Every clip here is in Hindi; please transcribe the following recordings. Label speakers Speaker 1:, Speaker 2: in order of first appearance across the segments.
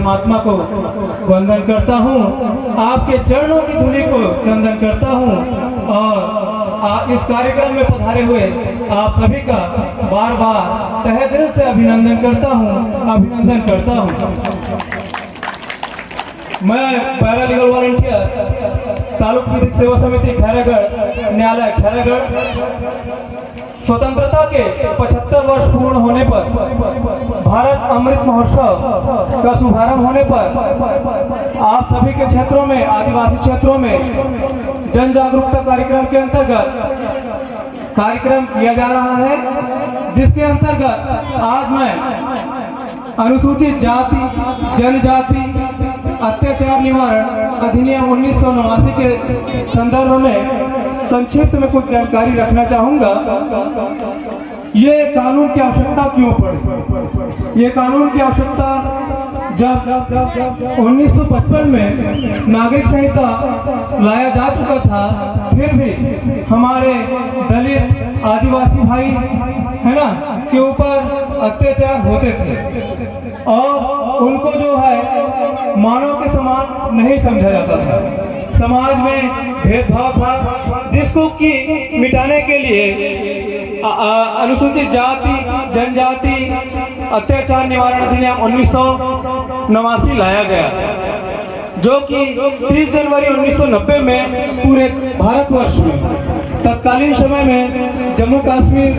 Speaker 1: परमात्मा को वंदन करता हूँ, आपके चरणों की धूलि को चंदन करता हूँ और इस कार्यक्रम में पधारे हुए आप सभी का बार बार तहे दिल से अभिनंदन करता हूँ। मैं पैरालीगल वॉलंटियर तालुक विधिक सेवा समिति खैरागढ़ न्यायालय खैरागढ़ स्वतंत्रता के 75 वर्ष पूर्ण होने पर भारत अमृत महोत्सव का शुभारंभ होने पर आप सभी के क्षेत्रों में, आदिवासी क्षेत्रों में जन जागरूकता कार्यक्रम के अंतर्गत कार्यक्रम किया जा रहा है, जिसके अंतर्गत आज मैं अनुसूचित जाति जनजाति अत्याचार निवारण अधिनियम 1989 के संदर्भ में संक्षिप्त में कुछ जानकारी रखना चाहूंगा। ये कानून की आवश्यकता क्यों पड़ी? ये कानून की आवश्यकता जब 1955 में नागरिक संहिता लाया जा चुका था, फिर भी हमारे दलित आदिवासी भाई है ना के ऊपर अत्याचार होते थे और उनको जो है मानव के समान नहीं समझा जाता था। समाज में भेदभाव था, जिसको कि मिटाने के लिए अनुसूचित जाति जनजाति अत्याचार निवारण अधिनियम 1989 लाया गया, जो कि 30 जनवरी 1990 में पूरे भारतवर्ष में, तत्कालीन समय में जम्मू कश्मीर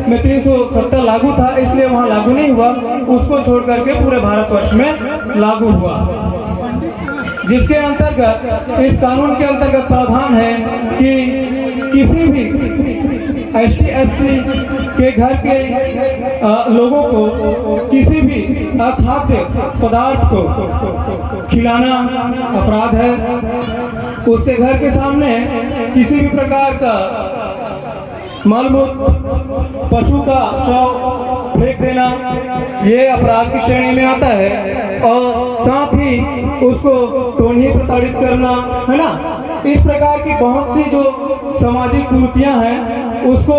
Speaker 1: में 370 लागू था, इसलिए वहां लागू नहीं हुआ, उसको छोड़ करके पूरे भारतवर्ष में लागू हुआ। जिसके अंतर्गत इस कानून के अंतर्गत प्रावधान है कि किसी भी ST SC के घर के लोगों को किसी भी अखाद्य पदार्थ को खिलाना अपराध है। उसके घर के सामने किसी भी प्रकार का मलमूत्र पशु का शव फेंक देना ये अपराध की श्रेणी में आता है और साथ ही उसको टोनी प्रताड़ित करना, है ना, इस प्रकार की बहुत सी जो सामाजिक कुरीतियां हैं उसको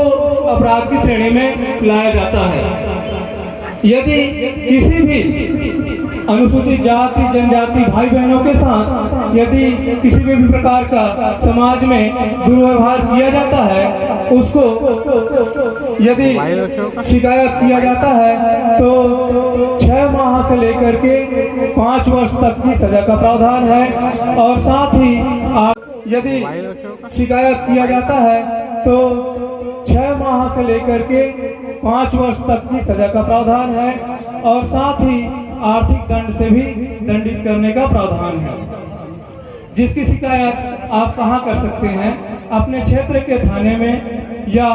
Speaker 1: अपराध की श्रेणी में लाया जाता है। यदि किसी भी अनुसूचित जाति जनजाति भाई बहनों के साथ यदि किसी भी प्रकार का समाज में दुर्व्यवहार किया जाता है, उसको यदि शिकायत किया जाता है तो 6 माह से लेकर के 5 वर्ष तक की सजा का प्रावधान है और साथ ही यदि शिकायत किया जाता है तो 6 माह से लेकर के 5 वर्ष तक की सजा का प्रावधान है और साथ ही आर्थिक दंड से भी दंडित करने का प्रावधान है। जिसकी शिकायत आप कहां कर सकते हैं? अपने क्षेत्र के थाने में या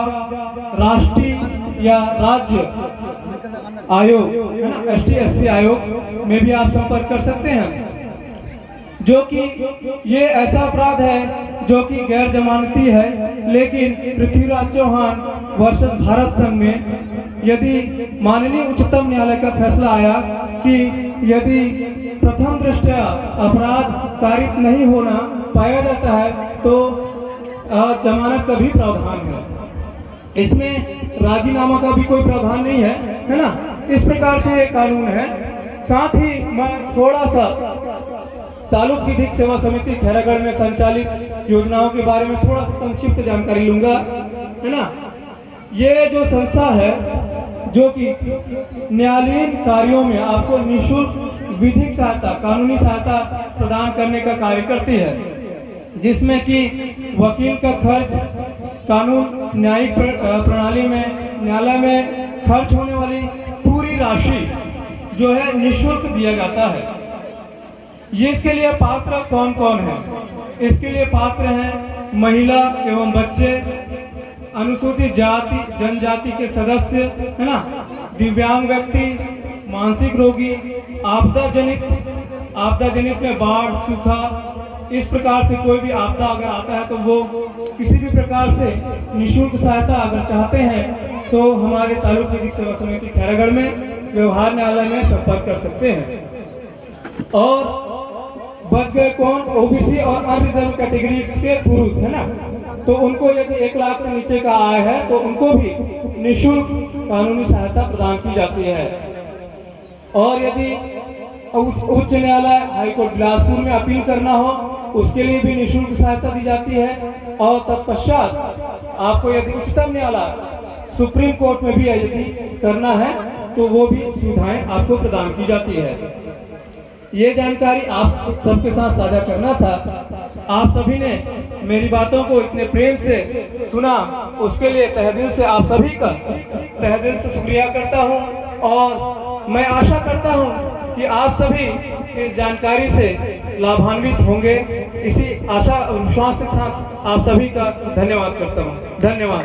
Speaker 1: राष्ट्रीय या राज्य आयोग, है ना, ST SC आयोग में भी आप संपर्क कर सकते हैं, जो कि ये ऐसा अपराध है जो कि गैर जमानती है। लेकिन पृथ्वीराज चौहान वर्सेस भारत संघ में यदि माननीय उच्चतम न्यायालय का फैसला आया कि यदि प्रथम दृष्टया अपराध कारित नहीं होना पाया जाता है तो जमानत का भी प्रावधान है। इसमें राजीनामा का भी कोई प्रावधान नहीं है, है ना। इस प्रकार से एक कानून है। साथ ही मैं थोड़ा सा तालुक विधिक सेवा समिति खैरागढ़ में संचालित योजनाओं के बारे में थोड़ा सा संक्षिप्त जानकारी लूंगा, है ना। ये जो संस्था है जो कि न्यायालयीन कार्यों में आपको निःशुल्क विधिक सहायता, कानूनी सहायता प्रदान करने का कार्य करती है, जिसमें कि वकील का खर्च, कानून न्यायिक प्रणाली में न्यायालय में खर्च होने वाली पूरी राशि जो है निःशुल्क दिया जाता है। ये इसके लिए पात्र कौन कौन है? इसके लिए पात्र हैं महिला एवं बच्चे, अनुसूचित जाति जनजाति के सदस्य, है ना, दिव्यांग व्यक्ति, मानसिक रोगी, आपदा जनित में बाढ़, सूखा, इस प्रकार से कोई भी आपदा अगर आता है तो वो किसी भी प्रकार से निःशुल्क सहायता अगर चाहते हैं तो हमारे तालुक विधिक सेवा समिति खैरागढ़ में व्यवहार न्यायालय में संपर्क कर सकते हैं। और बच गए कौन? OBC और अनरिजर्व कैटेगरी के पुरुष, है ना, तो उनको यदि 1 लाख से नीचे का आय है तो उनको भी निःशुल्क कानूनी सहायता प्रदान की जाती है। और यदि उच्च न्यायालय हाईकोर्ट बिलासपुर में अपील करना हो उसके लिए भी निःशुल्क सहायता दी जाती है। और तत्पश्चात आपको यदि उच्चतम न्यायालय सुप्रीम कोर्ट में भी यदि करना है तो वो भी सुविधाएं आपको प्रदान की जाती है। ये जानकारी आप सबके साथ साझा करना था। आप सभी ने मेरी बातों को इतने प्रेम से सुना, उसके लिए तहे दिल से आप सभी का तहे दिल से शुक्रिया करता हूं। और मैं आशा करता हूं कि आप सभी इस जानकारी से लाभान्वित होंगे। इसी आशा और विश्वास के साथ आप सभी का धन्यवाद करता हूं। धन्यवाद।